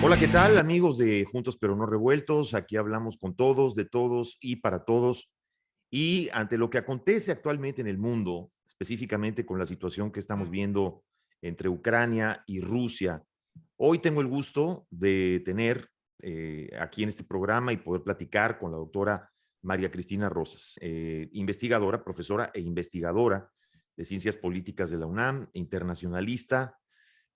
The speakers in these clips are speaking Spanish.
Hola, ¿qué tal, amigos de Juntos pero no revueltos? Aquí hablamos con todos, de todos y para todos. Y ante lo que acontece actualmente en el mundo, específicamente con la situación que estamos viendo entre Ucrania y Rusia, hoy tengo el gusto de tener aquí en este programa y poder platicar con la doctora María Cristina Rosas, investigadora, profesora e investigadora de Ciencias Políticas de la UNAM, internacionalista,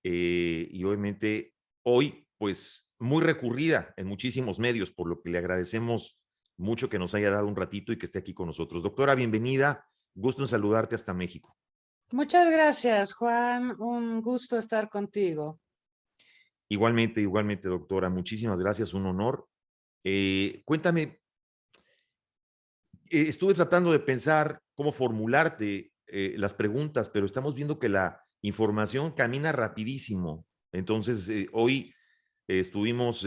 y obviamente hoy, pues, muy recurrida en muchísimos medios, por lo que le agradecemos mucho que nos haya dado un ratito y que esté aquí con nosotros. Doctora, bienvenida. Gusto en saludarte hasta México. Muchas gracias, Juan. Un gusto estar contigo. Igualmente, doctora. Muchísimas gracias. Un honor. Cuéntame, estuve tratando de pensar cómo formularte las preguntas, pero estamos viendo que la información camina rapidísimo. Entonces, hoy nos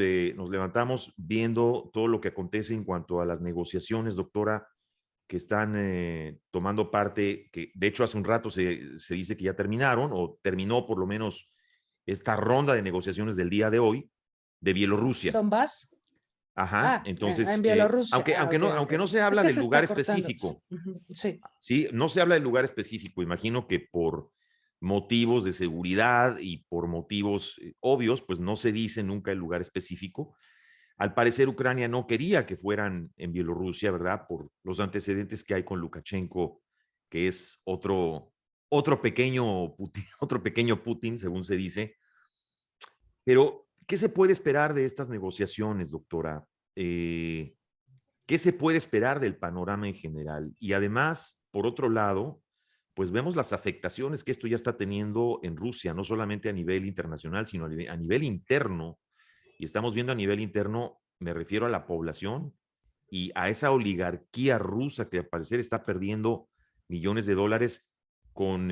levantamos viendo todo lo que acontece en cuanto a las negociaciones, doctora, que están tomando parte, que de hecho hace un rato se dice que ya terminaron, o terminó por lo menos esta ronda de negociaciones del día de hoy de Bielorrusia. ¿Donbass? Ajá, En entonces, Bielorrusia. aunque, Ok, ok. aunque no se Es habla que del se lugar está cortando. específico, Ujú, sí. ¿sí? No se habla del lugar específico, imagino que por motivos de seguridad y por motivos obvios, pues no se dice nunca el lugar específico. Al parecer, Ucrania no quería que fueran en Bielorrusia, ¿verdad? Por los antecedentes que hay con Lukashenko, que es otro pequeño Putin, otro pequeño Putin, según se dice. Pero, ¿qué se puede esperar de estas negociaciones, doctora? Eh, ¿Qué se puede esperar del panorama en general? Y además, por otro lado, pues vemos las afectaciones que esto ya está teniendo en Rusia, no solamente a nivel internacional, sino a nivel interno. Y estamos viendo a nivel interno, me refiero a la población y a esa oligarquía rusa que al parecer está perdiendo millones de dólares con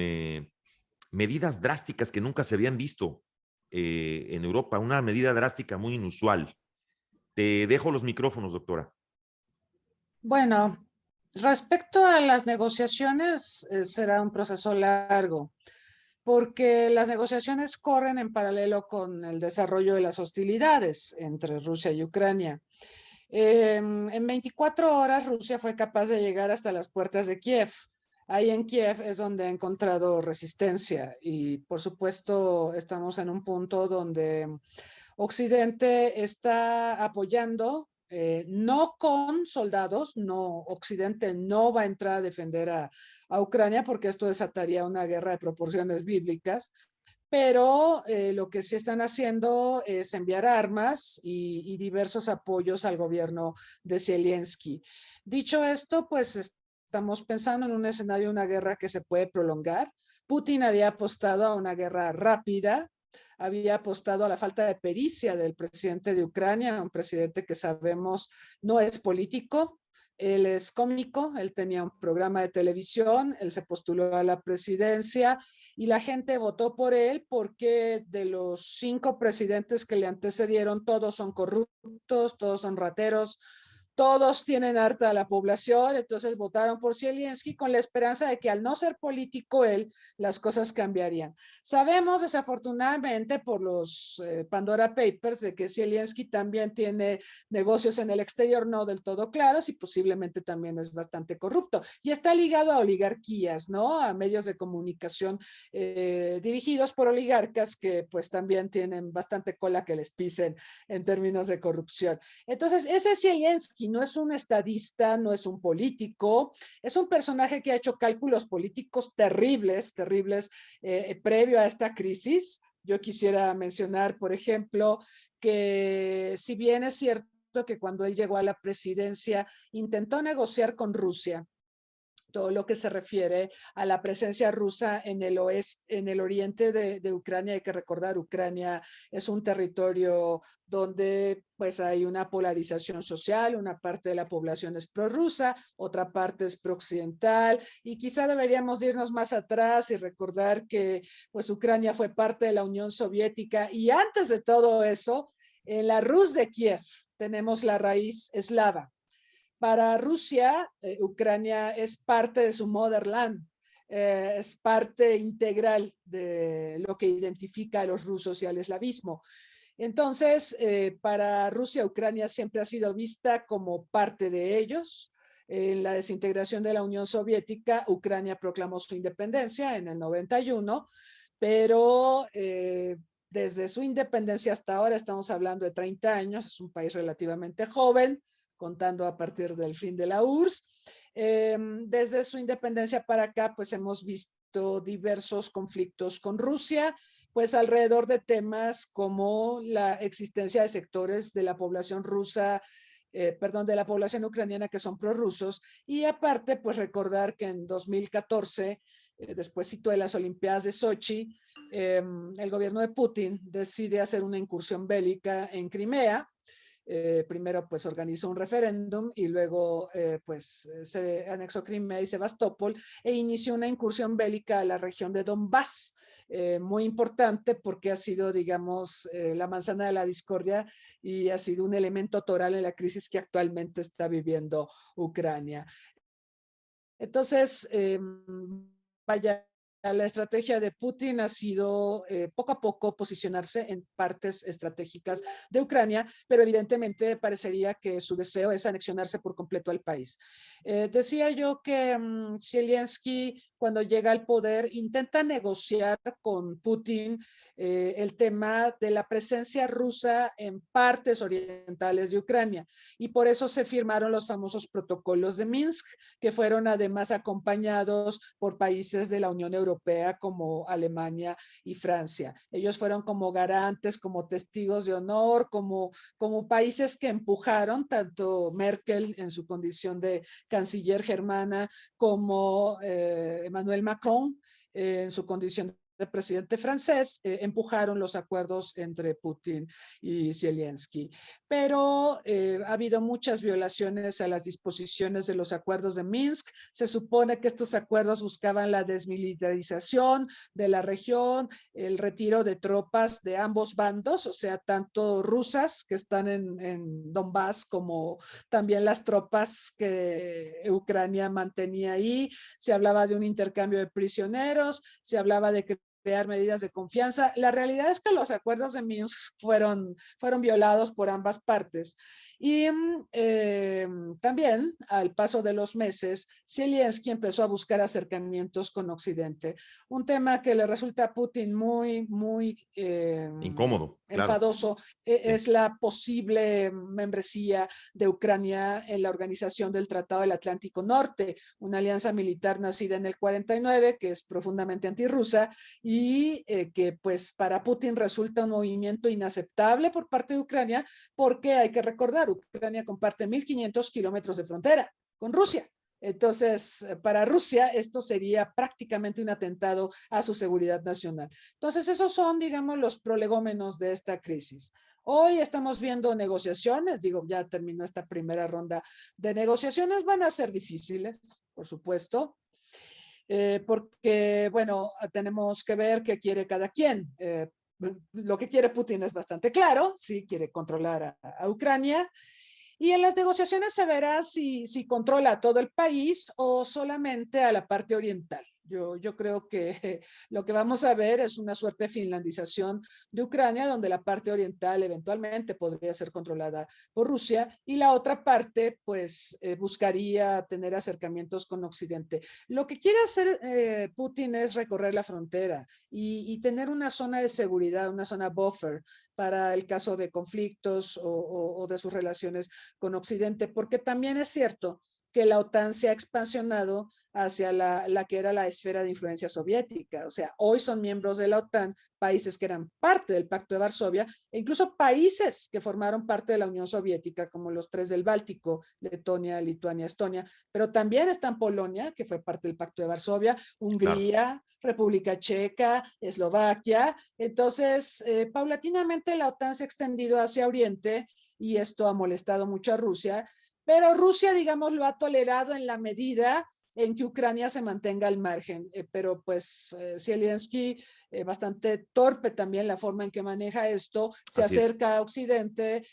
medidas drásticas que nunca se habían visto en Europa, una medida drástica muy inusual. Te dejo los micrófonos, doctora. Bueno, respecto a las negociaciones, será un proceso largo, porque las negociaciones corren en paralelo con el desarrollo de las hostilidades entre Rusia y Ucrania. En 24 horas Rusia fue capaz de llegar hasta las puertas de Kiev. Ahí en Kiev es donde ha encontrado resistencia y por supuesto estamos en un punto donde Occidente está apoyando, no con soldados, no, Occidente no va a entrar a defender a Ucrania porque esto desataría una guerra de proporciones bíblicas, pero lo que sí están haciendo es enviar armas y diversos apoyos al gobierno de Zelensky. Dicho esto, pues estamos pensando en un escenario de una guerra que se puede prolongar. Putin había apostado a una guerra rápida, había apostado a la falta de pericia del presidente de Ucrania, un presidente que sabemos no es político, él es cómico, él tenía un programa de televisión, él se postuló a la presidencia y la gente votó por él porque de los 5 presidentes que le antecedieron, todos son corruptos, todos son rateros, todos tienen harta a la población, entonces votaron por Zelensky con la esperanza de que al no ser político él, las cosas cambiarían. Sabemos desafortunadamente por los Pandora Papers de que Zelensky también tiene negocios en el exterior no del todo claros y posiblemente también es bastante corrupto y está ligado a oligarquías, ¿no? A medios de comunicación dirigidos por oligarcas que pues también tienen bastante cola que les pisen en términos de corrupción. Entonces, ese Zelensky no es un estadista, no es un político, es un personaje que ha hecho cálculos políticos terribles, terribles previo a esta crisis. Yo quisiera mencionar, por ejemplo, que si bien es cierto que cuando él llegó a la presidencia intentó negociar con Rusia, todo lo que se refiere a la presencia rusa en el oeste, en el oriente de Ucrania. Hay que recordar, Ucrania es un territorio donde pues hay una polarización social, una parte de la población es prorrusa, otra parte es prooccidental, y quizá deberíamos irnos más atrás y recordar que pues Ucrania fue parte de la Unión Soviética y antes de todo eso, en la Rus de Kiev tenemos la raíz eslava. Para Rusia, Ucrania es parte de su motherland, es parte integral de lo que identifica a los rusos y al eslavismo. Entonces, para Rusia, Ucrania siempre ha sido vista como parte de ellos. En la desintegración de la Unión Soviética, Ucrania proclamó su independencia en el 91, pero desde su independencia hasta ahora, estamos hablando de 30 años, es un país relativamente joven, contando a partir del fin de la URSS. Desde su independencia para acá, pues hemos visto diversos conflictos con Rusia, pues alrededor de temas como la existencia de sectores de la población rusa, de la población ucraniana que son prorrusos, y aparte, pues recordar que en 2014, despuésito de las Olimpiadas de Sochi, el gobierno de Putin decide hacer una incursión bélica en Crimea. Primero pues organizó un referéndum y luego pues se anexó Crimea y Sebastopol e inició una incursión bélica a la región de Donbass, muy importante porque ha sido, digamos, la manzana de la discordia y ha sido un elemento toral en la crisis que actualmente está viviendo Ucrania. Entonces, vaya, la estrategia de Putin ha sido poco a poco posicionarse en partes estratégicas de Ucrania, pero evidentemente parecería que su deseo es anexionarse por completo al país. Decía yo que Zelensky, cuando llega al poder, intenta negociar con Putin el tema de la presencia rusa en partes orientales de Ucrania, y por eso se firmaron los famosos protocolos de Minsk, que fueron además acompañados por países de la Unión Europea como Alemania y Francia. Ellos fueron como garantes, como testigos de honor, como países que empujaron, tanto Merkel en su condición de canciller germana, como Emmanuel Macron en su condición de presidente francés, empujaron los acuerdos entre Putin y Zelensky. Pero ha habido muchas violaciones a las disposiciones de los acuerdos de Minsk. Se supone que estos acuerdos buscaban la desmilitarización de la región, el retiro de tropas de ambos bandos, o sea, tanto rusas que están en Donbass como también las tropas que Ucrania mantenía ahí. Se hablaba de un intercambio de prisioneros, se hablaba de crear medidas de confianza. La realidad es que los acuerdos de Minsk fueron violados por ambas partes. Y también, al paso de los meses, Zelensky empezó a buscar acercamientos con Occidente. Un tema que le resulta a Putin muy incómodo, claro. enfadoso es la posible membresía de Ucrania en la Organización del Tratado del Atlántico Norte, una alianza militar nacida en el 49, que es profundamente antirrusa y que pues para Putin resulta un movimiento inaceptable por parte de Ucrania, porque hay que recordar, Ucrania comparte 1.500 kilómetros de frontera con Rusia. Entonces, para Rusia esto sería prácticamente un atentado a su seguridad nacional. Entonces, esos son, digamos, los prolegómenos de esta crisis. Hoy estamos viendo negociaciones, digo, ya terminó esta primera ronda de negociaciones, van a ser difíciles, por supuesto, porque, bueno, tenemos que ver qué quiere cada quien. Lo que quiere Putin es bastante claro, sí, quiere controlar a Ucrania, y en las negociaciones se verá si controla a todo el país o solamente a la parte oriental. Yo creo que lo que vamos a ver es una suerte de finlandización de Ucrania, donde la parte oriental eventualmente podría ser controlada por Rusia y la otra parte pues buscaría tener acercamientos con Occidente. Lo que quiere hacer Putin es recorrer la frontera y tener una zona de seguridad, una zona buffer para el caso de conflictos o de sus relaciones con Occidente, porque también es cierto que la OTAN se ha expansionado hacia la que era la esfera de influencia soviética. O sea, hoy son miembros de la OTAN países que eran parte del Pacto de Varsovia e incluso países que formaron parte de la Unión Soviética, como los tres del Báltico, Letonia, Lituania, Estonia, pero también están Polonia, que fue parte del Pacto de Varsovia, Hungría, claro, República Checa, Eslovaquia. Entonces, paulatinamente la OTAN se ha extendido hacia Oriente y esto ha molestado mucho a Rusia, pero Rusia, digamos, lo ha tolerado en la medida en que Ucrania se mantenga al margen. Pero pues Zelensky, bastante torpe también la forma en que maneja esto, se Así es. acerca a Occidente,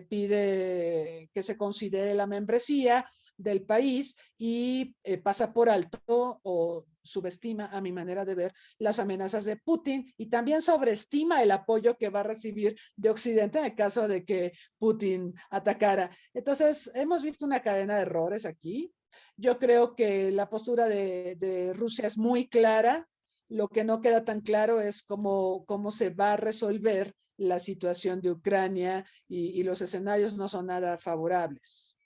pide que se considere la membresía del país y pasa por alto o subestima, a mi manera de ver, las amenazas de Putin y también sobreestima el apoyo que va a recibir de Occidente en el caso de que Putin atacara. Entonces, hemos visto una cadena de errores aquí. Yo creo que la postura de Rusia es muy clara. Lo que no queda tan claro es cómo se va a resolver la situación de Ucrania y los escenarios no son nada favorables.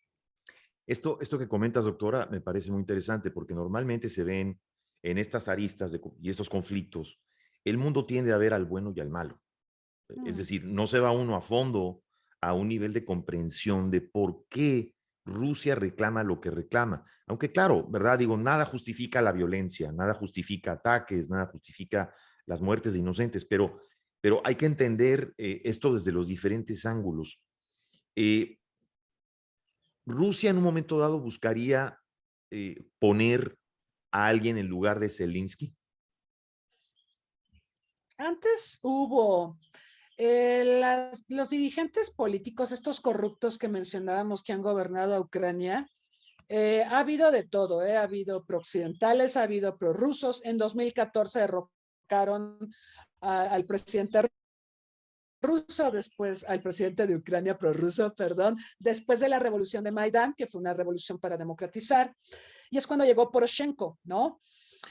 Esto que comentas, doctora, me parece muy interesante porque normalmente se ven en estas aristas y estos conflictos, el mundo tiende a ver al bueno y al malo. Es decir, no se va uno a fondo a un nivel de comprensión de por qué Rusia reclama lo que reclama. Aunque claro, ¿verdad? Digo, nada justifica la violencia, nada justifica ataques, nada justifica las muertes de inocentes, pero hay que entender esto desde los diferentes ángulos. Eh, Rusia en un momento dado buscaría poner a alguien en lugar de Zelensky. Antes hubo los dirigentes políticos, estos corruptos que mencionábamos que han gobernado a Ucrania, ha habido de todo, ha habido prooccidentales, ha habido prorrusos. En 2014 derrocaron al presidente ruso, después al presidente de Ucrania prorruso, perdón, después de la revolución de Maidán, que fue una revolución para democratizar, y es cuando llegó Poroshenko, ¿no?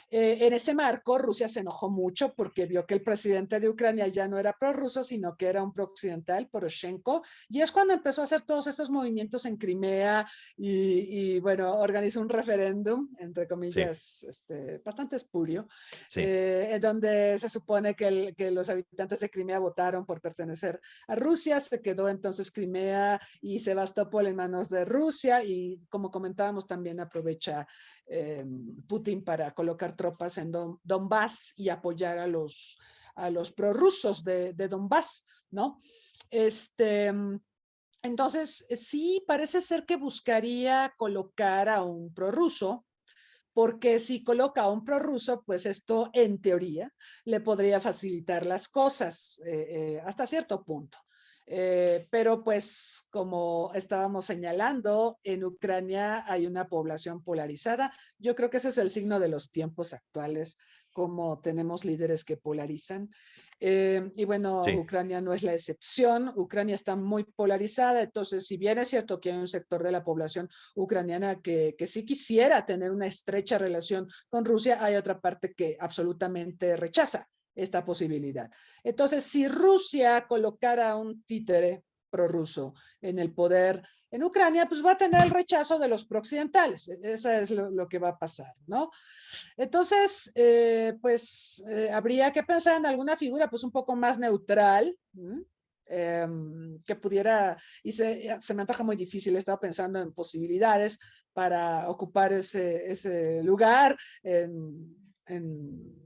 En ese marco, Rusia se enojó mucho porque vio que el presidente de Ucrania ya no era prorruso, sino que era un prooccidental, Poroshenko, y es cuando empezó a hacer todos estos movimientos en Crimea bueno, organizó un referéndum, entre Sí, comillas, bastante espurio, sí. en donde se supone que los habitantes de Crimea votaron por pertenecer a Rusia, se quedó entonces Crimea y Sebastopol en manos de Rusia, y como comentábamos, también aprovecha Putin para colocar tropas en Donbass y apoyar a los prorrusos de Donbass, ¿no? Entonces, sí, parece ser que buscaría colocar a un prorruso, porque si coloca a un prorruso, pues esto en teoría le podría facilitar las cosas hasta cierto punto. Pero pues como estábamos señalando, en Ucrania hay una población polarizada. Yo creo que ese es el signo de los tiempos actuales, como tenemos líderes que polarizan. Y bueno, Sí, Ucrania no es la excepción. Ucrania está muy polarizada, entonces si bien es cierto que hay un sector de la población ucraniana que sí quisiera tener una estrecha relación con Rusia, hay otra parte que absolutamente rechaza esta posibilidad. Entonces, si Rusia colocara un títere prorruso en el poder en Ucrania, pues va a tener el rechazo de los prooccidentales. Eso es lo que va a pasar, ¿no? Entonces, habría que pensar en alguna figura pues un poco más neutral, que pudiera, y se me antoja muy difícil, he estado pensando en posibilidades para ocupar ese lugar en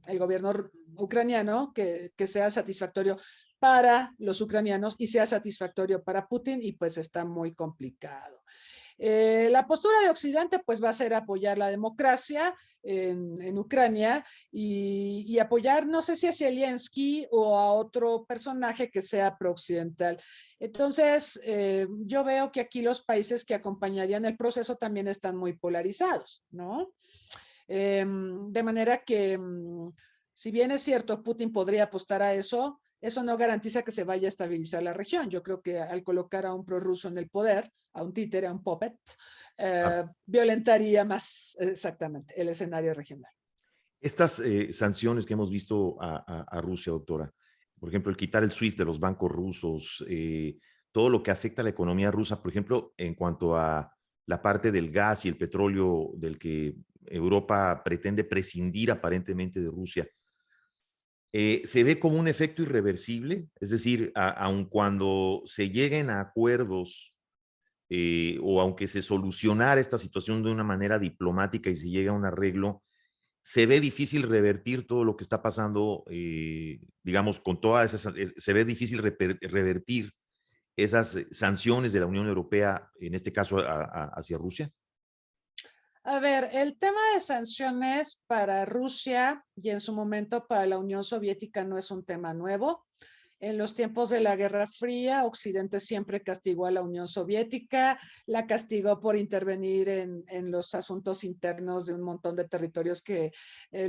el gobierno ucraniano que sea satisfactorio para los ucranianos y sea satisfactorio para Putin, y pues está muy complicado. La postura de Occidente pues va a ser apoyar la democracia en Ucrania y apoyar, no sé si a Zelensky o a otro personaje que sea prooccidental. Entonces, yo veo que aquí los países que acompañarían el proceso también están muy polarizados, ¿no? De manera que, si bien es cierto, Putin podría apostar a eso, eso no garantiza que se vaya a estabilizar la región. Yo creo que al colocar a un prorruso en el poder, a un títere, a un puppet, claro. violentaría más exactamente el escenario regional. Estas sanciones que hemos visto a Rusia, doctora, por ejemplo, el quitar el SWIFT de los bancos rusos, todo lo que afecta a la economía rusa, por ejemplo, en cuanto a la parte del gas y el petróleo del que Europa pretende prescindir aparentemente de Rusia, se ve como un efecto irreversible, es decir, aun cuando se lleguen a acuerdos o aunque se solucionara esta situación de una manera diplomática y se llegue a un arreglo, se ve difícil revertir todo lo que está pasando, digamos, con todas esas, se ve difícil revertir esas sanciones de la Unión Europea, en este caso hacia Rusia. A ver, el tema de sanciones para Rusia y en su momento para la Unión Soviética no es un tema nuevo. En los tiempos de la Guerra Fría, Occidente siempre castigó a la Unión Soviética, la castigó por intervenir en los asuntos internos de un montón de territorios que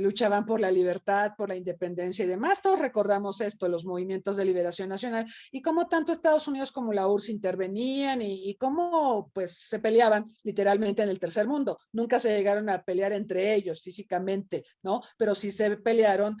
luchaban por la libertad, por la independencia y demás. Todos recordamos esto, los movimientos de liberación nacional, y cómo tanto Estados Unidos como la URSS intervenían y cómo pues se peleaban literalmente en el tercer mundo. Nunca se llegaron a pelear entre ellos físicamente, ¿no? Pero sí se pelearon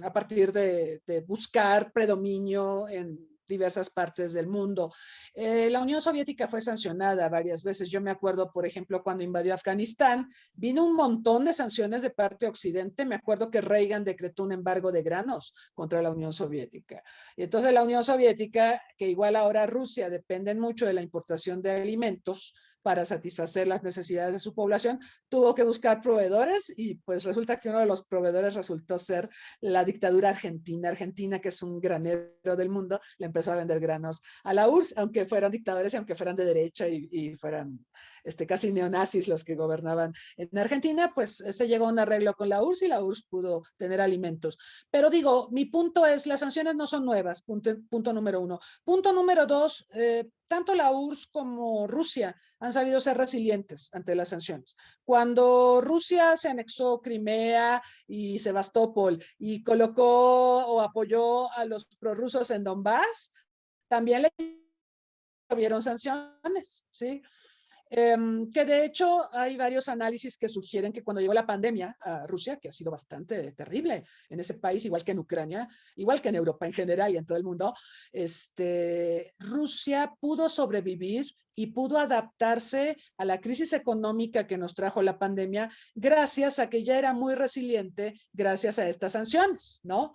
a partir de buscar predominio en diversas partes del mundo. La Unión Soviética fue sancionada varias veces. Yo me acuerdo, por ejemplo, cuando invadió Afganistán, vino un montón de sanciones de parte de Occidente. Me acuerdo que Reagan decretó un embargo de granos contra la Unión Soviética. Y entonces la Unión Soviética, que igual ahora Rusia, dependen mucho de la importación de alimentos para satisfacer las necesidades de su población, tuvo que buscar proveedores y pues resulta que uno de los proveedores resultó ser la dictadura argentina. Argentina, que es un granero del mundo, le empezó a vender granos a la URSS, aunque fueran dictadores y aunque fueran de derecha y fueran casi neonazis los que gobernaban en Argentina, pues se llegó a un arreglo con la URSS y la URSS pudo tener alimentos. Pero digo, mi punto es, las sanciones no son nuevas, punto número uno. Punto número dos, tanto la URSS como Rusia han sabido ser resilientes ante las sanciones. Cuando Rusia se anexó Crimea y Sebastopol y colocó o apoyó a los prorrusos en Donbass, también le hubieron sanciones, ¿sí? Que de hecho hay varios análisis que sugieren que cuando llegó la pandemia a Rusia, que ha sido bastante terrible en ese país, igual que en Ucrania, igual que en Europa en general y en todo el mundo, Rusia pudo sobrevivir y pudo adaptarse a la crisis económica que nos trajo la pandemia gracias a que ya era muy resiliente gracias a estas sanciones, ¿no?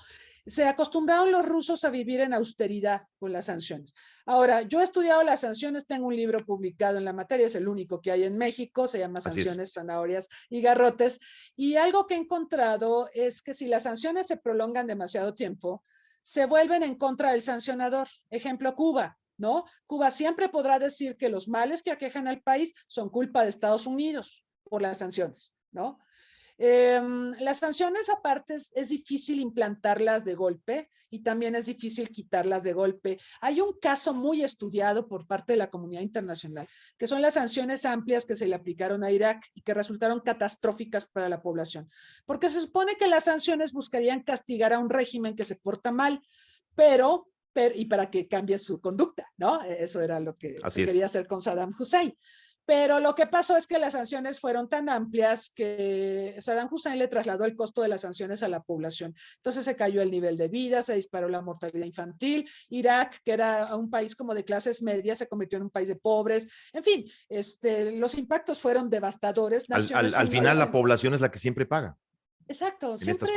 Se acostumbraron los rusos a vivir en austeridad con las sanciones. Ahora, yo he estudiado las sanciones, tengo un libro publicado en la materia, es el único que hay en México, se llama Sanciones, Zanahorias y Garrotes, y algo que he encontrado es que si las sanciones se prolongan demasiado tiempo, se vuelven en contra del sancionador. Ejemplo, Cuba, ¿no? Cuba siempre podrá decir que los males que aquejan al país son culpa de Estados Unidos por las sanciones, ¿no? Las sanciones aparte es difícil implantarlas de golpe y también es difícil quitarlas de golpe. Hay un caso muy estudiado por parte de la comunidad internacional, que son las sanciones amplias que se le aplicaron a Irak y que resultaron catastróficas para la población, porque se supone que las sanciones buscarían castigar a un régimen que se porta mal, pero y para que cambie su conducta, ¿no? Eso era lo que se quería hacer con Saddam Hussein. Pero lo que pasó es que las sanciones fueron tan amplias que Saddam Hussein le trasladó el costo de las sanciones a la población. Entonces se cayó el nivel de vida, se disparó la mortalidad infantil. Irak, que era un país como de clases medias, se convirtió en un país de pobres. En fin, los impactos fueron devastadores. Al final la población es la que siempre paga. Exacto, siempre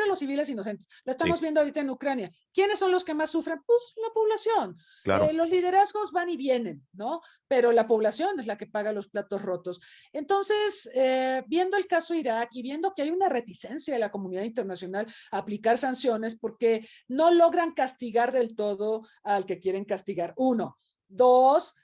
los civiles inocentes. Lo estamos viendo ahorita en Ucrania. ¿Quiénes son los que más sufren? Pues la población. Claro. Los liderazgos van y vienen, ¿no? Pero la población es la que paga los platos rotos. Entonces, viendo el caso Irak y viendo que hay una reticencia de la comunidad internacional a aplicar sanciones porque no logran castigar del todo al que quieren castigar. Uno. Dos,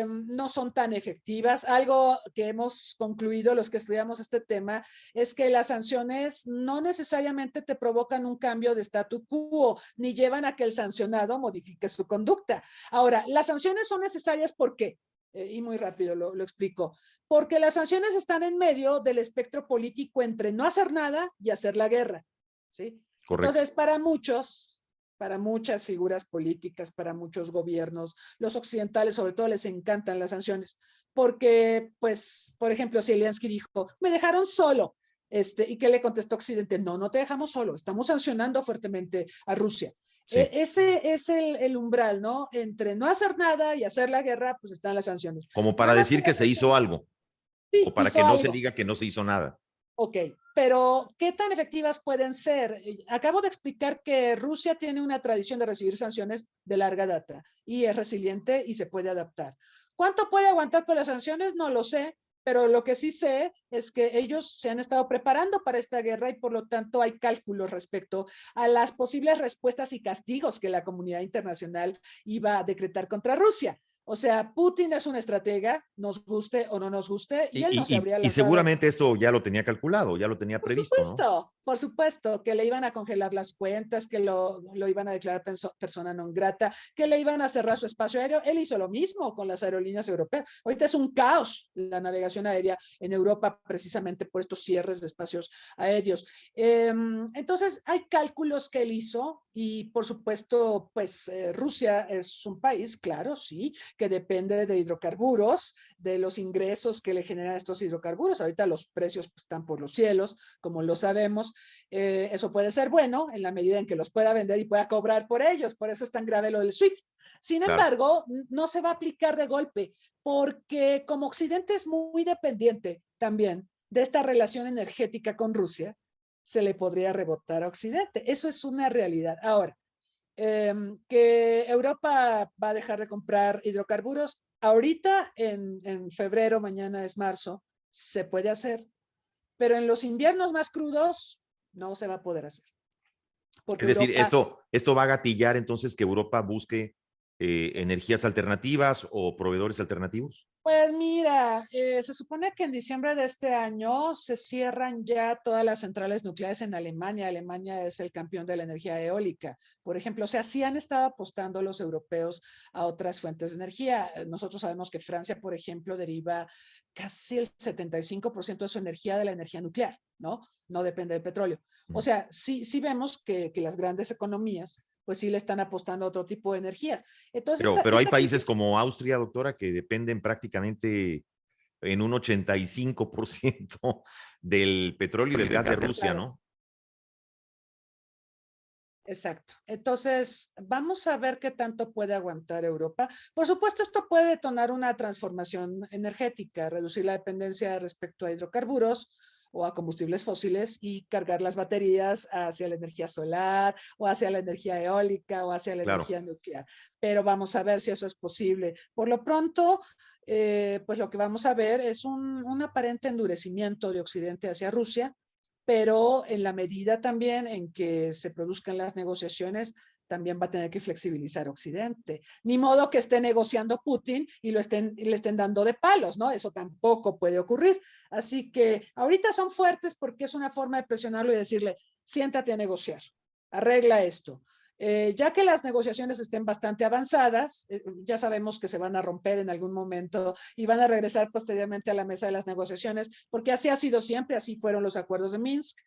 no son tan efectivas. Algo que hemos concluido los que estudiamos este tema es que las sanciones no necesariamente te provocan un cambio de statu quo, ni llevan a que el sancionado modifique su conducta. Ahora, las sanciones son necesarias porque, y muy rápido lo explico, porque las sanciones están en medio del espectro político entre no hacer nada y hacer la guerra, ¿sí? Correcto. Entonces, para muchas figuras políticas, para muchos gobiernos, los occidentales sobre todo les encantan las sanciones, porque, pues, por ejemplo, Zelensky dijo, me dejaron solo, ¿y qué le contestó Occidente? No te dejamos solo, estamos sancionando fuertemente a Rusia. Sí. Ese es el umbral, ¿no? Entre no hacer nada y hacer la guerra, pues están las sanciones. Como para decir que se hizo algo, sí, o para que no se diga que no se hizo nada. Ok, pero ¿qué tan efectivas pueden ser? Acabo de explicar que Rusia tiene una tradición de recibir sanciones de larga data y es resiliente y se puede adaptar. ¿Cuánto puede aguantar con las sanciones? No lo sé, pero lo que sí sé es que ellos se han estado preparando para esta guerra y por lo tanto hay cálculos respecto a las posibles respuestas y castigos que la comunidad internacional iba a decretar contra Rusia. O sea, Putin es un estratega, nos guste o no nos guste, y él no se habría Y lanzado. seguramente esto ya lo tenía calculado, ya lo tenía previsto, ¿no? Por supuesto, que le iban a congelar las cuentas, que lo iban a declarar persona non grata, que le iban a cerrar su espacio aéreo. Él hizo lo mismo con las aerolíneas europeas. Ahorita es un caos la navegación aérea en Europa precisamente por estos cierres de espacios aéreos. Entonces, hay cálculos que él hizo y, por supuesto, pues Rusia es un país, claro, sí, que depende de hidrocarburos, de los ingresos que le generan estos hidrocarburos. Ahorita los precios pues, están por los cielos, como lo sabemos. Eso puede ser bueno en la medida en que los pueda vender y pueda cobrar por ellos. Por eso es tan grave lo del SWIFT. Sin Claro. embargo, no se va a aplicar de golpe, porque como Occidente es muy dependiente también de esta relación energética con Rusia, se le podría rebotar a Occidente. Eso es una realidad. Ahora, que Europa va a dejar de comprar hidrocarburos, ahorita en febrero, mañana es marzo, se puede hacer, pero en los inviernos más crudos no se va a poder hacer. Porque Es decir, Europa, esto va a gatillar entonces que Europa busque energías alternativas o proveedores alternativos. pues mira, se supone que en diciembre de este año se cierran ya todas las centrales nucleares en Alemania. Alemania es el campeón de la energía eólica, por ejemplo. O sea, sí han estado apostando los europeos a otras fuentes de energía. Nosotros sabemos que Francia, por ejemplo, deriva casi el 75% de su energía de la energía nuclear, ¿no? No depende del petróleo. O sea, sí vemos que las grandes economías pues sí le están apostando a otro tipo de energías. Entonces, Pero hay esta países crisis. como Austria, doctora, que dependen prácticamente en un 85% del petróleo y del gas de Rusia, Claro, ¿no? exacto. Entonces, vamos a ver qué tanto puede aguantar Europa. Por supuesto, esto puede detonar una transformación energética, reducir la dependencia respecto a hidrocarburos o a combustibles fósiles y cargar las baterías hacia la energía solar o hacia la energía eólica o hacia la Claro. energía nuclear. Pero vamos a ver si eso es posible. Por lo pronto, pues lo que vamos a ver es un aparente endurecimiento de Occidente hacia Rusia, pero en la medida también en que se produzcan las negociaciones, también va a tener que flexibilizar Occidente. Ni modo que esté negociando Putin y le estén dando de palos, ¿no? Eso tampoco puede ocurrir. Así que ahorita son fuertes porque es una forma de presionarlo y decirle, siéntate a negociar, arregla esto. Ya que las negociaciones estén bastante avanzadas, ya sabemos que se van a romper en algún momento y van a regresar posteriormente a la mesa de las negociaciones, porque así ha sido siempre, así fueron los acuerdos de Minsk.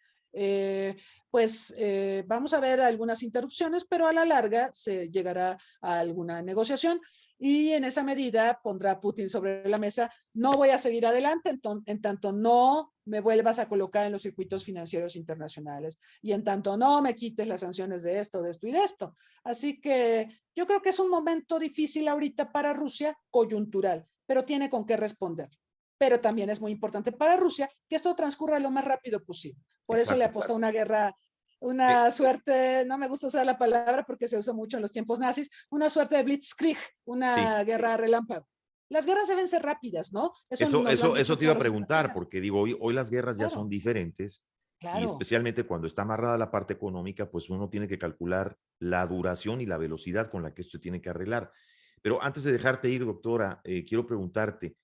Vamos a ver algunas interrupciones, pero a la larga se llegará a alguna negociación y en esa medida pondrá Putin sobre la mesa, no voy a seguir adelante en tanto no me vuelvas a colocar en los circuitos financieros internacionales y en tanto no me quites las sanciones de esto y de esto. Así que yo creo que es un momento difícil ahorita para Rusia, coyuntural, pero tiene con qué responder. Pero también es muy importante para Rusia que esto transcurra lo más rápido posible. Por eso le Exacto. apostó una guerra, Eh, una suerte, no me gusta usar la palabra porque se usó mucho en los tiempos nazis, una suerte de blitzkrieg, sí, una guerra relámpago. Las guerras deben ser rápidas, ¿no? Eso eso, nos lo han eso, dicho eso te iba todos a los preguntar, estrategas. porque digo, hoy las guerras ya son Claro, diferentes y claro. especialmente cuando está amarrada la parte económica, pues uno tiene que calcular la duración y la velocidad con la que esto se tiene que arreglar. Pero antes de dejarte ir, doctora, quiero preguntarte,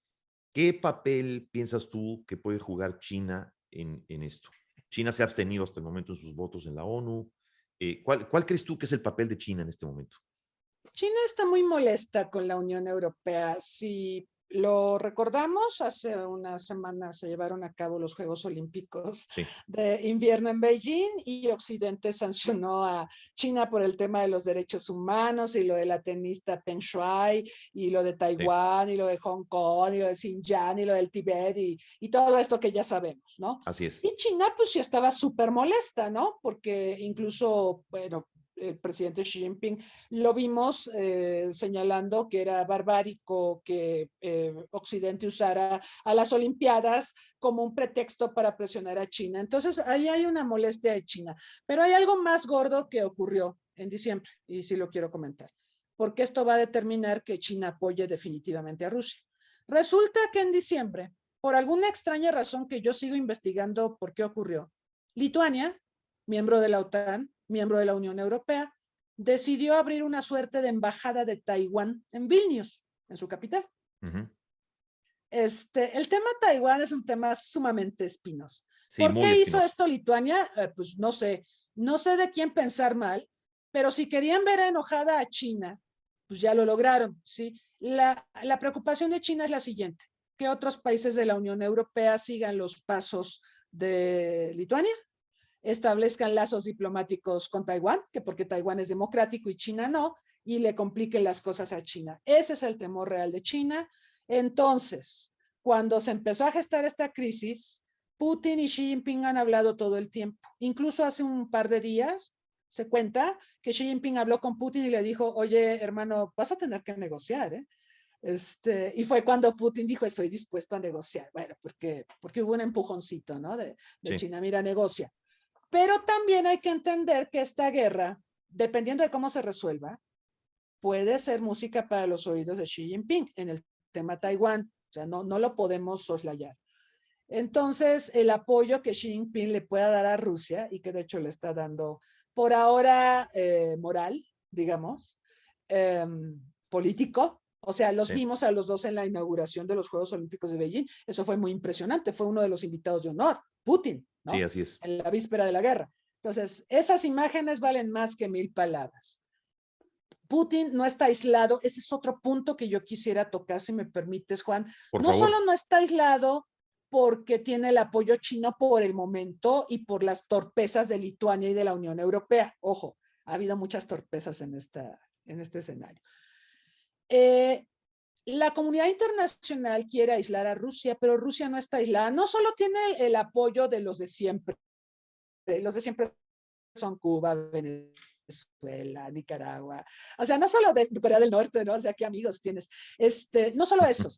¿qué papel piensas tú que puede jugar China en esto? China se ha abstenido hasta el momento en sus votos en la ONU. ¿Cuál crees tú que es el papel de China en este momento? China está muy molesta con la Unión Europea. Si lo recordamos, hace unas semanas se llevaron a cabo los Juegos Olímpicos Sí, de invierno en Beijing y Occidente sancionó a China por el tema de los derechos humanos y lo de la tenista Peng Shuai y lo de sí, Taiwán y lo de Hong Kong y lo de Xinjiang y lo del Tíbet y todo esto que ya sabemos, ¿no? así es. Y China pues sí estaba súper molesta, ¿no? Porque incluso, bueno, el presidente Xi Jinping lo vimos señalando que era barbárico que Occidente usara a las Olimpiadas como un pretexto para presionar a China. Entonces, ahí hay una molestia de China. Pero hay algo más gordo que ocurrió en diciembre, y sí lo quiero comentar, porque esto va a determinar que China apoye definitivamente a Rusia. Resulta que en diciembre, por alguna extraña razón que yo sigo investigando por qué ocurrió, Lituania, miembro de la OTAN, miembro de la Unión Europea, decidió abrir una suerte de embajada de Taiwán en Vilnius, en su capital. Ujú. El tema Taiwán es un tema sumamente espinoso. Sí, ¿Por muy qué hizo espinoso. esto Lituania? Pues no sé de quién pensar mal, pero si querían ver enojada a China, pues ya lo lograron, ¿sí? La preocupación de China es la siguiente, que otros países de la Unión Europea sigan los pasos de Lituania, establezcan lazos diplomáticos con Taiwán, que porque Taiwán es democrático y China no, y le compliquen las cosas a China. Ese es el temor real de China. Entonces, cuando se empezó a gestar esta crisis, Putin y Xi Jinping han hablado todo el tiempo. Incluso hace un par de días se cuenta que Xi Jinping habló con Putin y le dijo, oye, hermano, vas a tener que negociar, ¿eh? Y fue cuando Putin dijo, estoy dispuesto a negociar. Bueno, porque hubo un empujoncito, ¿no? De Sí. China, mira, negocia. Pero también hay que entender que esta guerra, dependiendo de cómo se resuelva, puede ser música para los oídos de Xi Jinping en el tema Taiwán. O sea, no lo podemos soslayar. Entonces, el apoyo que Xi Jinping le pueda dar a Rusia, y que de hecho le está dando por ahora moral, digamos, eh, político, o sea, los Sí. vimos a los dos en la inauguración de los Juegos Olímpicos de Beijing, eso fue muy impresionante, fue uno de los invitados de honor, Putin, Sí, ¿no? así es. En la víspera de la guerra. Entonces, esas imágenes valen más que 1000 palabras. Putin no está aislado, ese es otro punto que yo quisiera tocar, si me permites, Juan. Por No favor. solo no está aislado porque tiene el apoyo chino por el momento y por las torpezas de Lituania y de la Unión Europea. Ojo, ha habido muchas torpezas en este escenario. La comunidad internacional quiere aislar a Rusia, pero Rusia no está aislada. No solo tiene el apoyo de los de siempre son Cuba, Venezuela, Nicaragua, o sea, no solo de Corea del Norte, ¿no? O sea, ¿qué amigos tienes? No solo esos.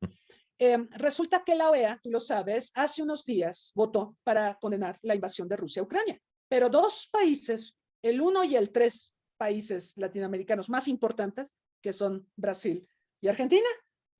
Resulta que la OEA, tú lo sabes, hace unos días votó para condenar la invasión de Rusia a Ucrania, pero dos países, el 1 y el 3 países latinoamericanos más importantes, que son Brasil y Argentina,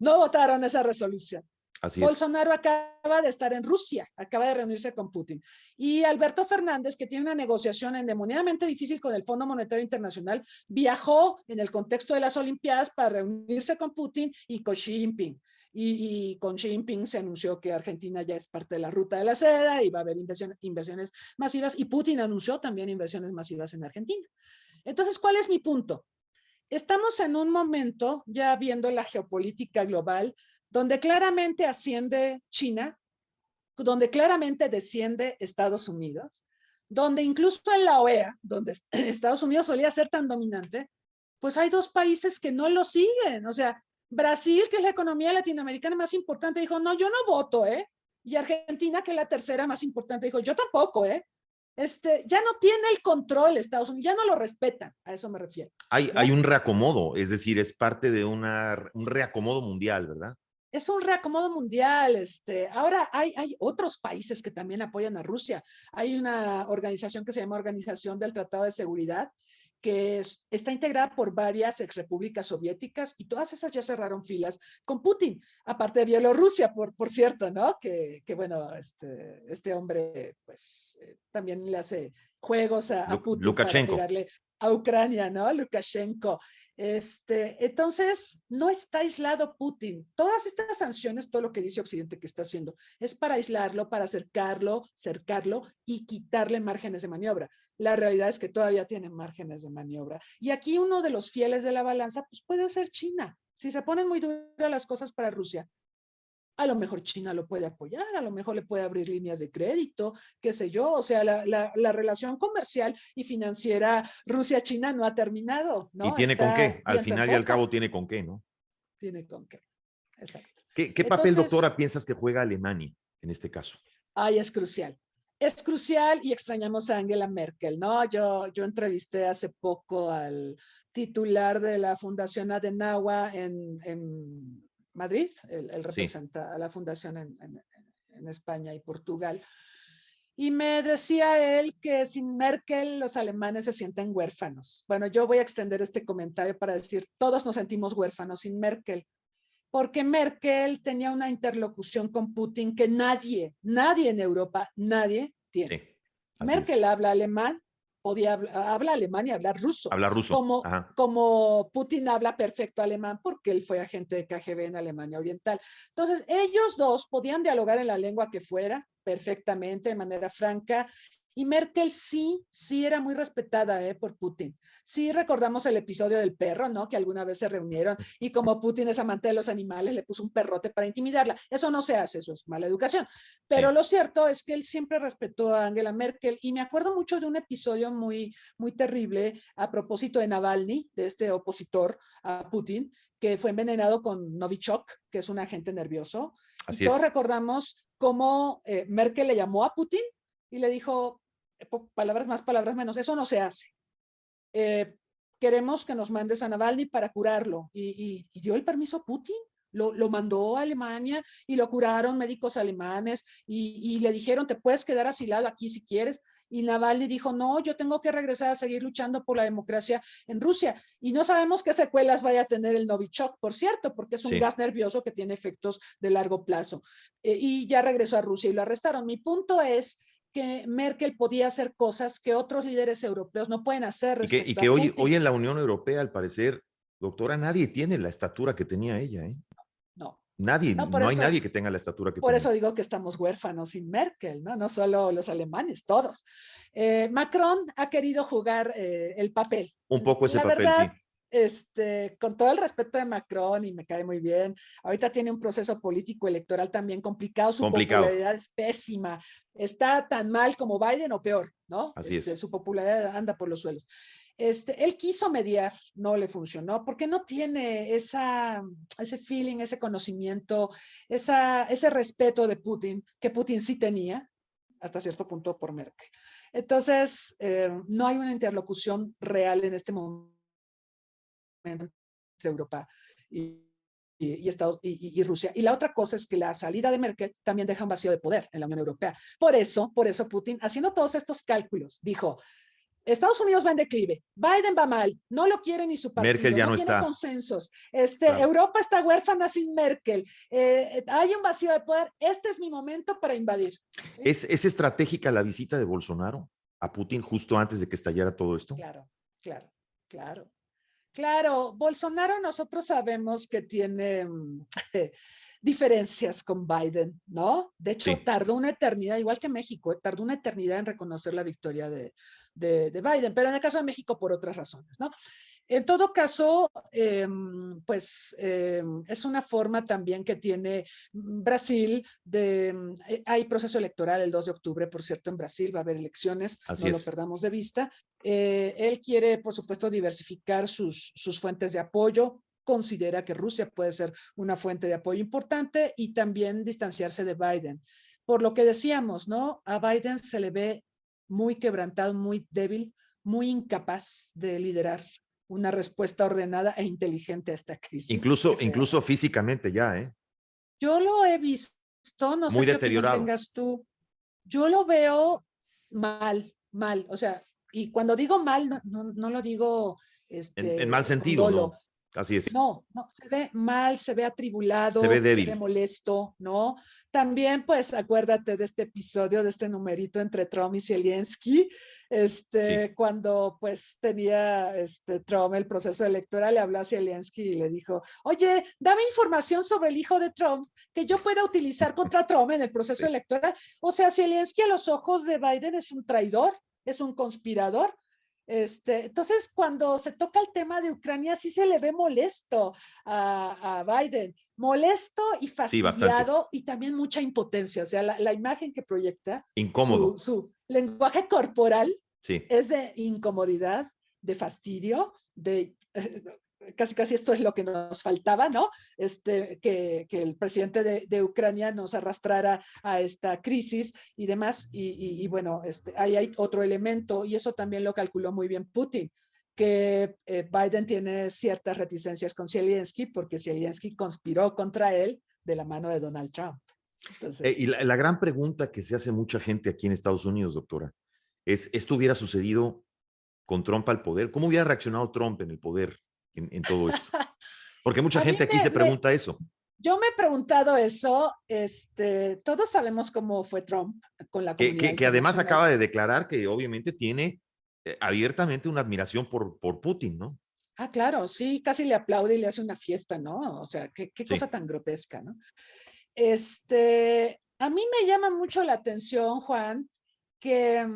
no votaron esa resolución. Así es. Bolsonaro acaba de estar en Rusia, acaba de reunirse con Putin. Y Alberto Fernández, que tiene una negociación endemoniadamente difícil con el Fondo Monetario Internacional, viajó en el contexto de las Olimpiadas para reunirse con Putin y con Xi Jinping. Y con Xi Jinping se anunció que Argentina ya es parte de la ruta de la seda y va a haber inversiones masivas. Y Putin anunció también inversiones masivas en Argentina. Entonces, ¿cuál es mi punto? Estamos en un momento, ya viendo la geopolítica global, donde claramente asciende China, donde claramente desciende Estados Unidos, donde incluso en la OEA, donde Estados Unidos solía ser tan dominante, pues hay dos países que no lo siguen. O sea, Brasil, que es la economía latinoamericana más importante, dijo, no, yo no voto, ¿eh? Y Argentina, que es la tercera más importante, dijo, yo tampoco, ¿eh? Ya no tiene el control Estados Unidos, ya no lo respetan, a eso me refiero, Hay ¿no? un reacomodo, es decir, es parte de un reacomodo mundial, ¿verdad? Es un reacomodo mundial. Ahora hay otros países que también apoyan a Rusia. Hay una organización que se llama Organización del Tratado de Seguridad, que está integrada por varias exrepúblicas soviéticas y todas esas ya cerraron filas con Putin, aparte de Bielorrusia, por cierto, ¿no? Que bueno, este hombre pues también le hace juegos a Putin para Lukashenko. pegarle a Ucrania, ¿no? Lukashenko. Entonces, no está aislado Putin. Todas estas sanciones, todo lo que dice Occidente que está haciendo, es para aislarlo, para cercarlo y quitarle márgenes de maniobra. La realidad es que todavía tienen márgenes de maniobra. Y aquí uno de los fieles de la balanza, pues puede ser China. Si se ponen muy duras las cosas para Rusia, a lo mejor China lo puede apoyar, a lo mejor le puede abrir líneas de crédito, qué sé yo. O sea, la relación comercial y financiera Rusia-China no ha terminado, Y ¿no? tiene con Está qué, al viento en final y al popa. cabo tiene con qué, ¿no? Tiene con qué. Exacto. ¿Qué papel, Entonces, doctora, piensas que juega Alemania en este caso? ay, es crucial. Es crucial y extrañamos a Angela Merkel, ¿no? Yo entrevisté hace poco al titular de la Fundación Adenauer en Madrid. Él Sí, representa a la fundación en España y Portugal. Y me decía él que sin Merkel los alemanes se sienten huérfanos. Bueno, yo voy a extender este comentario para decir, todos nos sentimos huérfanos sin Merkel, porque Merkel tenía una interlocución con Putin que nadie en Europa, nadie sí, tiene. así es. Merkel habla alemán, podía habla alemán y hablar ruso. Hablar ruso. Como Putin habla perfecto alemán porque él fue agente de KGB en Alemania Oriental. Entonces, ellos dos podían dialogar en la lengua que fuera perfectamente, de manera franca. Y Merkel sí era muy respetada por Putin. Sí recordamos el episodio del perro, ¿no? Que alguna vez se reunieron y como Putin es amante de los animales, le puso un perrote para intimidarla. Eso no se hace, eso es mala educación. Pero sí, lo cierto es que él siempre respetó a Angela Merkel y me acuerdo mucho de un episodio muy terrible a propósito de Navalny, de este opositor a Putin, que fue envenenado con Novichok, que es un agente nervioso. Así y todos recordamos cómo Merkel le llamó a Putin y le dijo, palabras más, palabras menos, eso no se hace. Queremos que nos mandes a Navalny para curarlo. Y dio el permiso a Putin. Lo mandó a Alemania y lo curaron médicos alemanes y le dijeron, te puedes quedar asilado aquí si quieres. Y Navalny dijo, no, yo tengo que regresar a seguir luchando por la democracia en Rusia. Y no sabemos qué secuelas vaya a tener el Novichok, por cierto, porque es un gas nervioso que tiene efectos de largo plazo. Y ya regresó a Rusia y lo arrestaron. Mi punto es que Merkel podía hacer cosas que otros líderes europeos no pueden hacer. Y que hoy en la Unión Europea, al parecer, doctora, nadie tiene la estatura que tenía ella, ¿eh? No. Nadie, no hay nadie que tenga la estatura que tenía. Por eso digo que estamos huérfanos sin Merkel, ¿no? No solo los alemanes, todos. Macron ha querido jugar el papel. Un poco ese papel, verdad, sí. Con todo el respeto de Macron, y me cae muy bien, ahorita tiene un proceso político electoral también complicado, su popularidad es pésima, está tan mal como Biden o peor, ¿no? Así es. Su popularidad anda por los suelos. Él quiso mediar, no le funcionó, porque no tiene ese feeling, ese conocimiento, ese respeto de Putin, que Putin sí tenía, hasta cierto punto por Merkel. Entonces, no hay una interlocución real en este momento entre Europa y Rusia. Y la otra cosa es que la salida de Merkel también deja un vacío de poder en la Unión Europea. Por eso Putin, haciendo todos estos cálculos, dijo, Estados Unidos va en declive, Biden va mal, no lo quiere ni su partido, Merkel ya no tiene está. Consensos, claro. Europa está huérfana sin Merkel, hay un vacío de poder, este es mi momento para invadir. ¿Sí? ¿Es estratégica la visita de Bolsonaro a Putin justo antes de que estallara todo esto? Claro, Bolsonaro nosotros sabemos que tiene diferencias con Biden, ¿no? De hecho, tardó una eternidad, igual que México, tardó una eternidad en reconocer la victoria de Biden, pero en el caso de México por otras razones, ¿no? En todo caso, es una forma también que tiene Brasil hay proceso electoral el 2 de octubre, por cierto, en Brasil va a haber elecciones, no lo perdamos de vista. Él quiere, por supuesto, diversificar sus fuentes de apoyo, considera que Rusia puede ser una fuente de apoyo importante y también distanciarse de Biden. Por lo que decíamos, ¿no? A Biden se le ve muy quebrantado, muy débil, muy incapaz de liderar una respuesta ordenada e inteligente a esta crisis. Incluso físicamente ya, ¿eh? Yo lo he visto, no sé qué opinión tengas tú. Yo lo veo mal, o sea, y cuando digo mal, no lo digo en mal sentido, ¿no? Así es. No, se ve mal, se ve atribulado, se ve débil, se ve molesto, ¿no? También, pues, acuérdate de este episodio, de este numerito entre Trump y Zelensky, cuando, pues, tenía Trump el proceso electoral, le habló a Zelensky y le dijo, oye, dame información sobre el hijo de Trump que yo pueda utilizar contra Trump en el proceso electoral. O sea, Zelensky a los ojos de Biden es un traidor, es un conspirador. Entonces, cuando se toca el tema de Ucrania, sí se le ve molesto a Biden, molesto y fastidiado y también mucha impotencia. O sea, la imagen que proyecta, incómodo. Su lenguaje corporal es de incomodidad, de fastidio, de casi esto es lo que nos faltaba, ¿no? Que el presidente de Ucrania nos arrastrara a esta crisis y demás. Y bueno, ahí hay otro elemento, y eso también lo calculó muy bien Putin, que Biden tiene ciertas reticencias con Zelensky, porque Zelensky conspiró contra él de la mano de Donald Trump. Entonces, y la gran pregunta que se hace mucha gente aquí en Estados Unidos, doctora, es, ¿esto hubiera sucedido con Trump al poder? ¿Cómo hubiera reaccionado Trump en el poder en todo esto? Porque mucha gente aquí se pregunta eso. Yo me he preguntado eso. Todos sabemos cómo fue Trump con la comunidad que además acaba de declarar que obviamente tiene abiertamente una admiración por Putin, ¿no? Ah, claro, sí, casi le aplaude y le hace una fiesta, ¿no? O sea, qué cosa Sí, tan grotesca, ¿no? A mí me llama mucho la atención, Juan, que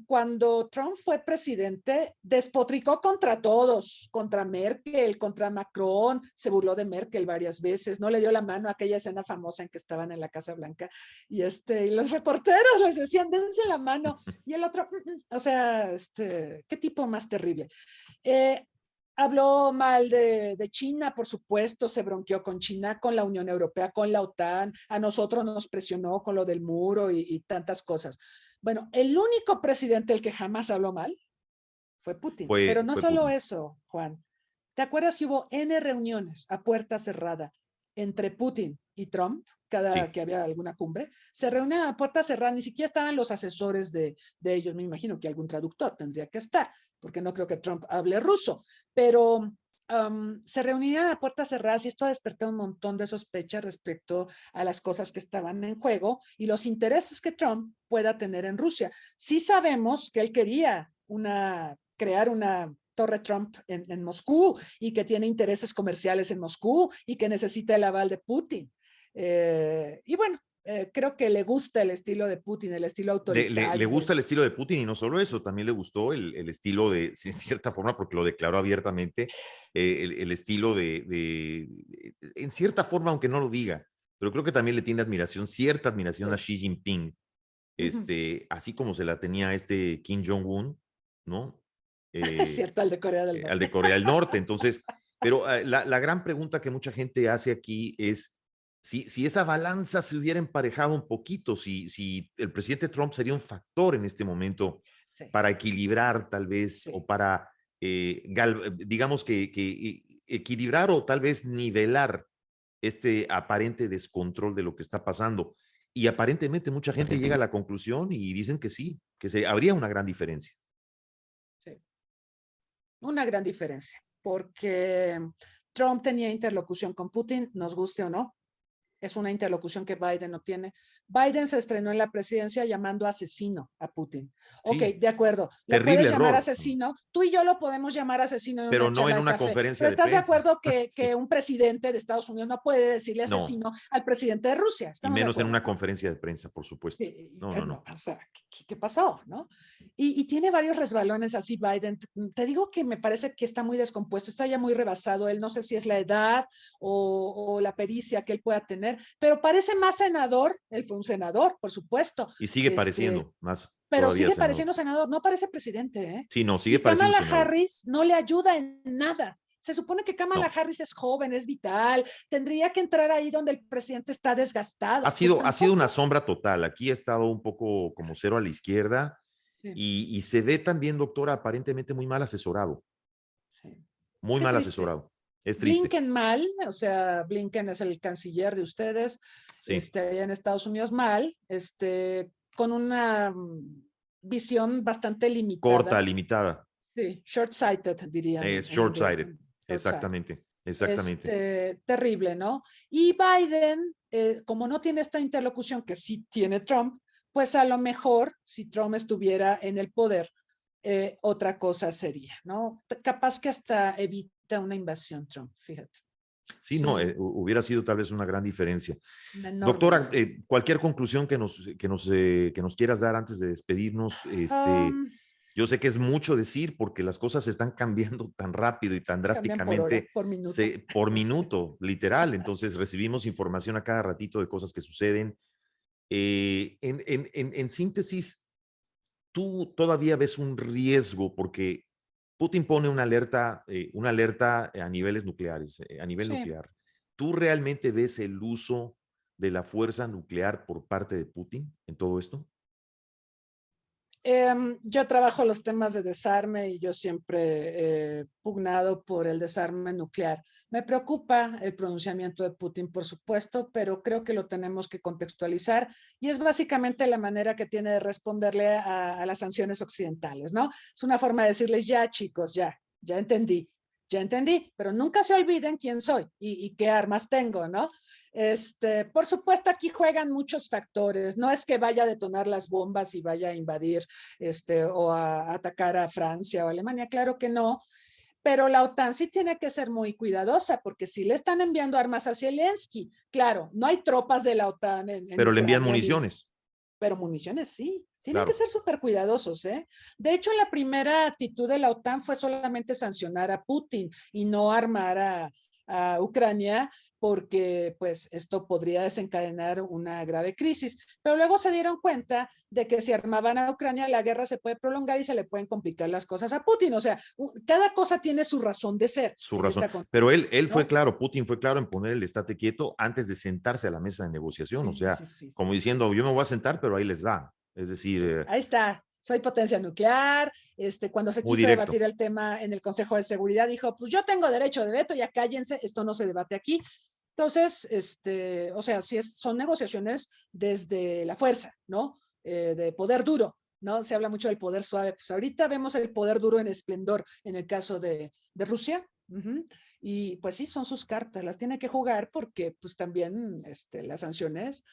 cuando Trump fue presidente, despotricó contra todos, contra Merkel, contra Macron, se burló de Merkel varias veces, no le dio la mano a aquella escena famosa en que estaban en la Casa Blanca y los reporteros les decían, dense la mano, y el otro, o sea, qué tipo más terrible. Eh, Habló mal de China, por supuesto, se bronqueó con China, con la Unión Europea, con la OTAN, a nosotros nos presionó con lo del muro y tantas cosas. Bueno, el único presidente el que jamás habló mal fue Putin, pero no fue solo Putin. eso, Juan. ¿Te acuerdas que hubo N reuniones a puerta cerrada entre Putin y Trump cada Sí, que había alguna cumbre? Se reunían a puerta cerrada, ni siquiera estaban los asesores de ellos, me imagino que algún traductor tendría que estar, porque no creo que Trump hable ruso, pero se reunían a puertas cerradas y esto despertó un montón de sospechas respecto a las cosas que estaban en juego y los intereses que Trump pueda tener en Rusia. Sí sabemos que él quería crear una Torre Trump en Moscú y que tiene intereses comerciales en Moscú y que necesita el aval de Putin. Y bueno, creo que le gusta el estilo de Putin, el estilo le autoritario. gusta el estilo de Putin y no solo eso, también le gustó el estilo de, en cierta forma, porque lo declaró abiertamente, el estilo en cierta forma, aunque no lo diga, pero creo que también le tiene admiración, cierta admiración a Sí. Xi Jinping, Uh -huh. así como se la tenía a este Kim Jong-un, ¿no? Es Eh, cierto, el de Corea del al de Norte. Corea del Norte. Entonces, pero la gran pregunta que mucha gente hace aquí es si esa balanza se hubiera emparejado un poquito, si el presidente Trump sería un factor en este momento Sí, para equilibrar tal vez sí. o para, digamos que equilibrar o tal vez nivelar este aparente descontrol de lo que está pasando. Y aparentemente mucha gente llega a la conclusión y dicen que sí, habría una gran diferencia. Sí. Una gran diferencia, porque Trump tenía interlocución con Putin, nos guste o no, es una interlocución que Biden no tiene. Biden se estrenó en la presidencia llamando asesino a Putin. Ok, Sí, de acuerdo, lo terrible puedes llamar error, asesino, tú y yo lo podemos llamar asesino en pero una no charla en de una café, conferencia pero de ¿estás de prensa. acuerdo que Sí. un presidente de Estados Unidos no puede decirle No, asesino al presidente de Rusia? y Estamos de menos en acuerdo, una ¿no? conferencia de prensa, por supuesto. No, no, No, no. o sea, ¿qué pasó? ¿No? Y tiene varios resbalones así Biden. Te digo que me parece que está muy descompuesto, está ya muy rebasado. Él no sé si es la edad o la pericia que él pueda tener, pero parece más senador. Él fue un senador, por supuesto. Y sigue Este, pareciendo más pero todavía sigue senador. pareciendo senador, no parece presidente, ¿eh? Sí, no, sigue Y pareciendo Kamala senador. Harris no le ayuda en nada. Se supone que Kamala No. Harris es joven, es vital, tendría que entrar ahí donde el presidente está desgastado. Pues Ha sido una tampoco. sombra total. Aquí ha estado un poco como cero a la izquierda Sí, y se ve también, doctora, aparentemente muy mal asesorado. sí. Muy Qué mal triste. asesorado. Es triste. Blinken mal, o sea, Blinken es el canciller de ustedes, Sí. allá en Estados Unidos mal, con una visión bastante Corta, limitada, limitada. sí, short-sighted dirían Es en inglés, short-sighted. ¿no? Short-sighted. Exactamente. Exactamente. Terrible, ¿no? Y Biden, como no tiene esta interlocución que sí tiene Trump, pues a lo mejor si Trump estuviera en el poder, otra cosa sería, ¿no? Capaz que hasta evita una invasión Trump, fíjate. Sí, no, Sí, hubiera sido tal vez una gran diferencia. una enorme Doctora, diferencia. cualquier conclusión que nos quieras dar antes de despedirnos, Um, yo sé que es mucho decir porque las cosas están cambiando tan rápido y tan Cambian por hora, drásticamente por minuto. por minuto, literal. Entonces recibimos información a cada ratito de cosas que suceden. En síntesis, tú todavía ves un riesgo porque Putin pone una alerta a niveles nucleares, a nivel Sí. nuclear. ¿Tú realmente ves el uso de la fuerza nuclear por parte de Putin en todo esto? Yo trabajo los temas de desarme y yo siempre he pugnado por el desarme nuclear. Me preocupa el pronunciamiento de Putin, por supuesto, pero creo que lo tenemos que contextualizar y es básicamente la manera que tiene de responderle a las sanciones occidentales, ¿no? Es una forma de decirles, ya chicos, ya entendí, pero nunca se olviden quién soy y qué armas tengo, ¿no? Por supuesto, aquí juegan muchos factores. No es que vaya a detonar las bombas y vaya a invadir o a atacar a Francia o Alemania, claro que no. Pero la OTAN sí tiene que ser muy cuidadosa, porque si le están enviando armas a Zelensky, claro, no hay tropas de la OTAN en Pero le envían Ucrania, municiones. pero municiones sí. Tienen que Claro. ser súper cuidadosos, ¿eh? De hecho, la primera actitud de la OTAN fue solamente sancionar a Putin y no armar a Ucrania, porque pues esto podría desencadenar una grave crisis. Pero luego se dieron cuenta de que si armaban a Ucrania, la guerra se puede prolongar y se le pueden complicar las cosas a Putin. O sea, cada cosa tiene su razón de ser Su en razón. esta contienda, Pero él fue ¿no? claro, Putin fue claro en poner el estate quieto antes de sentarse a la mesa de negociación. O Sí, sea, sí, sí, como sí, sí. diciendo, yo me voy a sentar, pero ahí les va. Es decir, Sí, ahí está. Soy potencia nuclear. Cuando se muy quiso directo. debatir el tema en el Consejo de Seguridad, dijo, pues yo tengo derecho de veto, ya cállense, esto no se debate aquí. Entonces, o sea, si son negociaciones desde la fuerza, ¿no? De poder duro, ¿no? Se habla mucho del poder suave. Pues ahorita vemos el poder duro en esplendor en el caso de Rusia. Y pues sí, son sus cartas, las tiene que jugar porque pues también las sanciones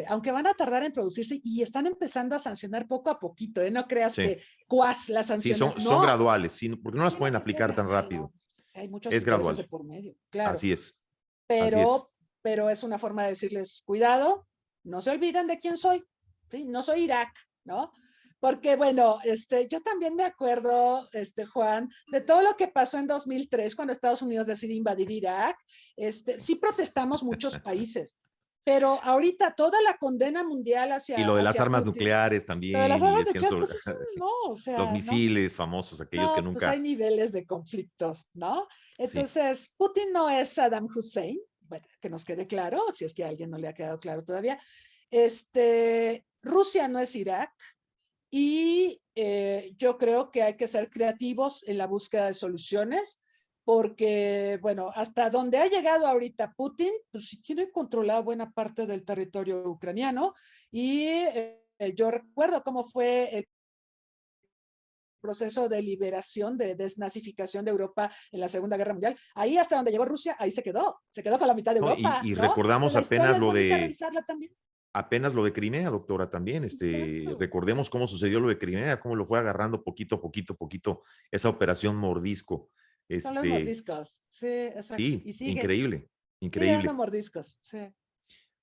aunque van a tardar en producirse y están empezando a sancionar poco a poquito, no creas Sí. que cuas las Sí, sanciones, son no, graduales, sí, porque no las tiene pueden que ser aplicar tan gradual, rápido. ¿no? Hay muchos Es intereses gradual. de por medio, claro, Así es. Así es. pero, pero es una forma de decirles, cuidado, no se olviden de quién soy, ¿sí? No soy Irak, ¿no? Porque, bueno, yo también me acuerdo, Juan, de todo lo que pasó en 2003 cuando Estados Unidos decidió invadir Irak. Sí. Sí protestamos muchos países, pero ahorita toda la condena mundial Y hacia, lo de las hacia armas Putin, nucleares lo de las también, y armas decían nucleares, sobre pues eso sí, no, o los sea, no, misiles famosos, aquellos que no, pues hay nunca, niveles de conflictos, ¿no? sí, Entonces, Putin no es Saddam Hussein, bueno, que nos quede claro, si es que a alguien no le ha quedado claro todavía. Rusia no es Irak y yo creo que hay que ser creativos en la búsqueda de soluciones porque, bueno, hasta donde ha llegado ahorita Putin, pues sí tiene controlado buena parte del territorio ucraniano y yo recuerdo cómo fue el proceso de liberación, de desnazificación de Europa en la Segunda Guerra Mundial. Ahí hasta donde llegó Rusia, ahí se quedó con la mitad de ¿no? Europa, Y ¿no? Pues recordamos la historia es bonita revisarla también. apenas lo de Crimea, doctora, también, Exacto. recordemos cómo sucedió lo de Crimea, cómo lo fue agarrando poquito a poquito, poquito, esa operación mordisco, Son los mordiscos, sí, exacto. sí, Y increíble, sigue dando increíble. mordiscos, sí.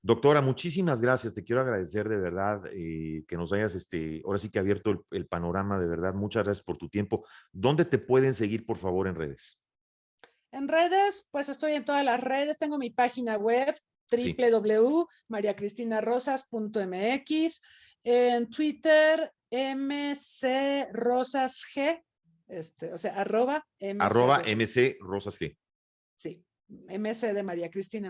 Doctora, muchísimas gracias. Te quiero agradecer de verdad que nos hayas, ahora sí que abierto el panorama, de verdad. Muchas gracias por tu tiempo. ¿Dónde te pueden seguir, por favor, en redes? En redes, pues estoy en todas las redes. Tengo mi página web Sí, www.mariacristinarosas.mx. En Twitter, mcrosasg, o sea, arroba mcrosas. @MC Rosas G. Sí, MC de María Cristina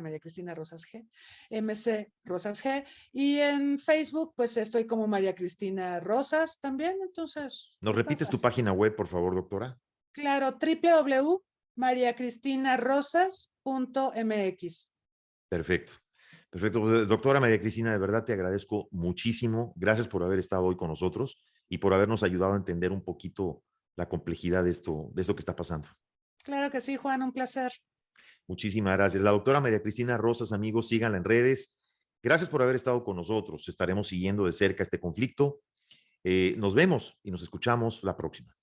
Rosas G, MC Rosas G. Y en Facebook, pues estoy como María Cristina Rosas también, entonces ¿Nos está repites tu fácil. página web, por favor, doctora? Claro, www.mariacristinarosas.mx. Perfecto. Perfecto. Pues, doctora María Cristina, de verdad te agradezco muchísimo. Gracias por haber estado hoy con nosotros y por habernos ayudado a entender un poquito la complejidad de esto que está pasando. Claro que sí, Juan, un placer. Muchísimas gracias. La doctora María Cristina Rosas, amigos, síganla en redes. Gracias por haber estado con nosotros. Estaremos siguiendo de cerca este conflicto. Nos vemos y nos escuchamos la próxima.